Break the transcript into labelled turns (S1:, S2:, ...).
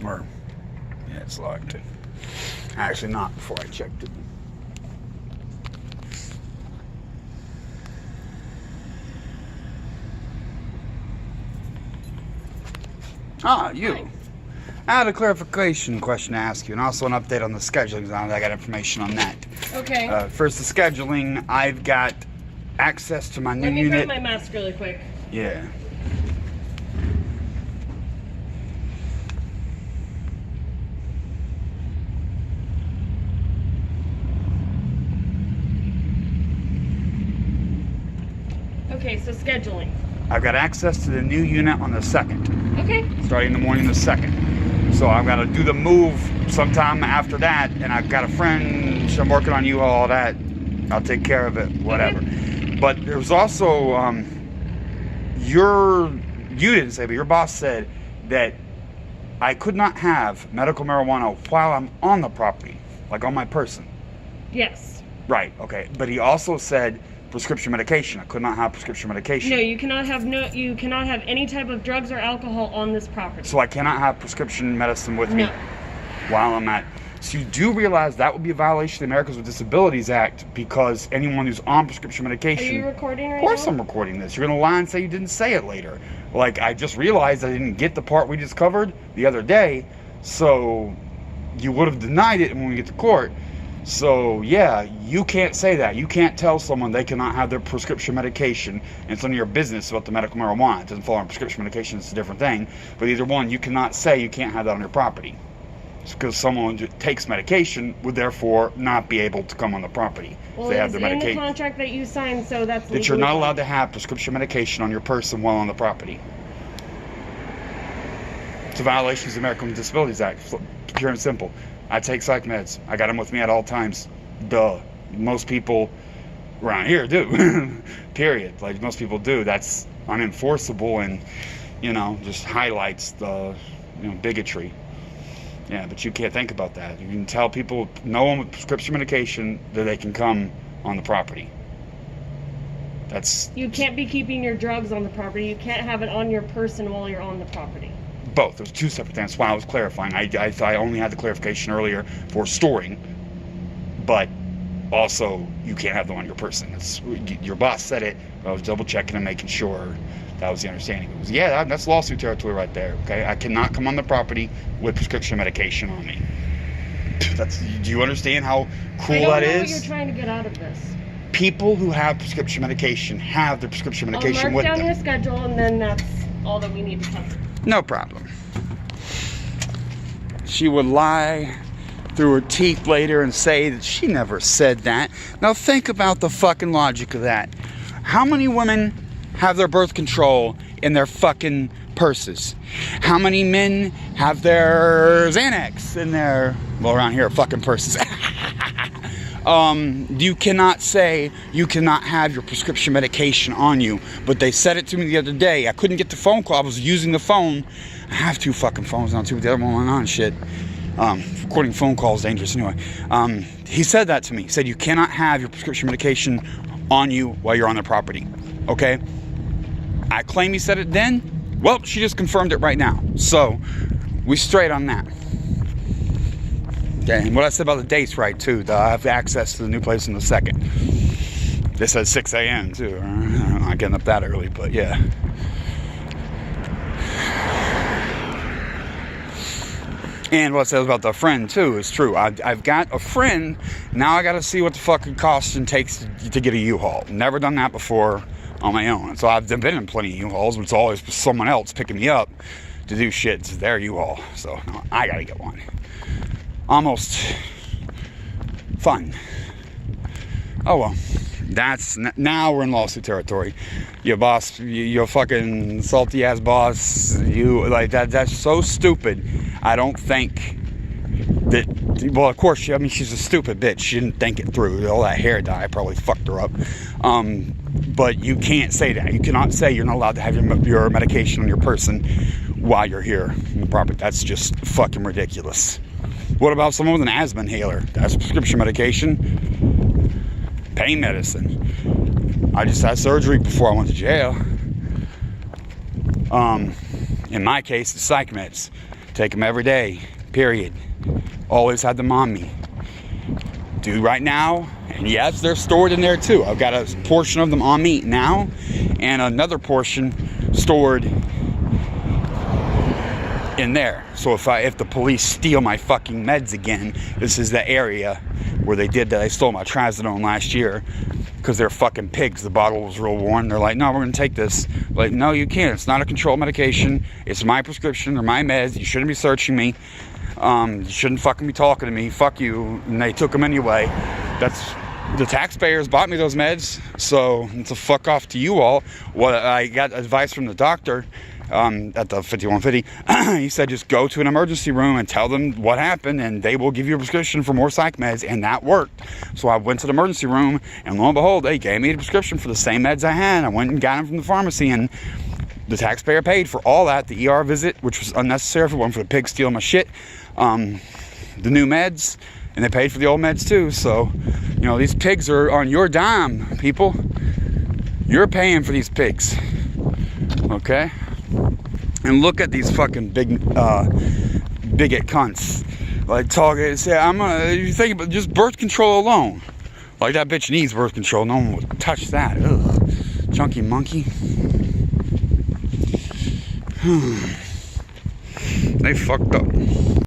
S1: Or, yeah, it's locked. Actually, not before I checked it. Ah, you.
S2: Hi.
S1: I had a clarification question to ask you, and also an update on the scheduling. Now that I got information on that.
S2: Okay.
S1: First, the scheduling. I've got access to my new
S2: Let me
S1: unit.
S2: grab my mask really quick.
S1: Yeah.
S2: Okay, so scheduling.
S1: I've got access to the new unit on the 2nd,
S2: Okay.
S1: starting in the morning the 2nd. So I've got to do the move sometime after that, and I've got a friend, I'm working on you all that. I'll take care of it, whatever.
S2: Okay.
S1: But there's also, you didn't say, but your boss said that I could not have medical marijuana while I'm on the property, like on my person.
S2: Yes.
S1: Right, okay. But he also said prescription medication. I could not have prescription medication.
S2: No, you cannot have any type of drugs or alcohol on this property.
S1: So I cannot have prescription medicine with me
S2: No.
S1: while I'm at. So you do realize that would be a violation of the Americans with Disabilities Act, because anyone who's on prescription
S2: Are
S1: medication.
S2: you recording right
S1: Of course
S2: now?
S1: I'm recording this. You're gonna lie and say you didn't say it later. Like, I just realized I didn't get the part we just covered the other day, so you would have denied it when we get to court. So yeah, you can't say that. You can't tell someone they cannot have their prescription medication, and it's none of your business about the medical marijuana. It doesn't fall on prescription medication, it's a different thing. But either one, you cannot say you can't have that on your property. It's because someone who takes medication would therefore not be able to come on the property
S2: Well,
S1: if they have
S2: it's
S1: their
S2: in the
S1: medication.
S2: contract that you signed, so that's
S1: That you're
S2: legally
S1: not
S2: fine.
S1: allowed to have prescription medication on your person while on the property. It's a violation of the American with Disabilities Act. Pure and simple. I take psych meds. I got them with me at all times. Duh. Most people around here do. Period. Like, most people do. That's unenforceable and, just highlights the, bigotry. Yeah, but you can't think about that. You can tell people, no one with prescription medication, that they can come on the property. That's
S2: You can't be keeping your drugs on the property. You can't have it on your person while you're on the property.
S1: both. There's two separate things. That's why I was clarifying. I only had the clarification earlier for storing, but also you can't have them on your person. It's, your boss said it, but I was double checking and making sure that was the understanding. It was, yeah, that's lawsuit territory right there. Okay, I cannot come on the property with prescription medication on me. That's. Do you understand how cruel that
S2: I don't know what
S1: is?
S2: you're trying to get out of this.
S1: People who have prescription medication have their prescription medication
S2: I'll mark
S1: with
S2: down
S1: them.
S2: your schedule, and then that's all that we need to cover.
S1: No problem. She would lie through her teeth later and say that she never said that. Now think about the fucking logic of that. How many women have their birth control in their fucking purses? How many men have their Xanax in their, well, around here, fucking purses? You cannot say you cannot have your prescription medication on you, but they said it to me the other day. I couldn't get the phone call. I was using the phone. I have two fucking phones now too, with the other one went on shit. Recording phone calls is dangerous anyway. He said that to me. He said you cannot have your prescription medication on you while you're on the property. Okay? I claim he said it then. Well, she just confirmed it right now. So, we straight on that. Okay, and what I said about the date's right too. I have access to the new place in the second. This says 6 a.m. too. I'm not getting up that early, but yeah. And what it says about the friend too is true. I've got a friend. Now I got to see what the fucking cost and takes to get a U-Haul. Never done that before on my own. So I've been in plenty of U-Hauls, but it's always someone else picking me up to do shit. It's their U-Haul. So no, I got to get one. Almost fun. Oh well, now we're in lawsuit territory. Your boss, your fucking salty ass boss, you like that. That's so stupid. I don't think that. Well, of course, she's a stupid bitch. She didn't think it through. All that hair dye probably fucked her up. But you can't say that. You cannot say you're not allowed to have your medication on your person while you're here in the property. That's just fucking ridiculous. What about someone with an asthma inhaler? That's prescription medication. Pain medicine. I just had surgery before I went to jail. In my case, the psych meds. Take them every day, period. Always had them on me. Do right now, and yes, they're stored in there too. I've got a portion of them on me now, and another portion stored in there. So if the police steal my fucking meds again, this is the area where they did that. I stole my trazodone last year because they're fucking pigs. The bottle was real worn. They're like, no, we're gonna take this. Like, no, you can't. It's not a controlled medication. It's my prescription or my meds. You shouldn't be searching me. You shouldn't fucking be talking to me. Fuck you. And they took them anyway. That's the taxpayers bought me those meds, so it's a fuck off to you all. What I got advice from the doctor at the 5150. He said just go to an emergency room and tell them what happened, and they will give you a prescription for more psych meds, and that worked. So I went to the emergency room, and lo and behold, they gave me a prescription for the same meds I had. I went and got them from the pharmacy, and the taxpayer paid for all that. The ER visit, which was unnecessary for one, for the pig stealing my shit, the new meds, and they paid for the old meds too. So, you know, these pigs are on your dime, people. You're paying for these pigs, okay? And look at these fucking big bigot cunts, like talking and say, you think about just birth control alone. Like, that bitch needs birth control. No one would touch that. Ugh. Chunky monkey. They fucked up.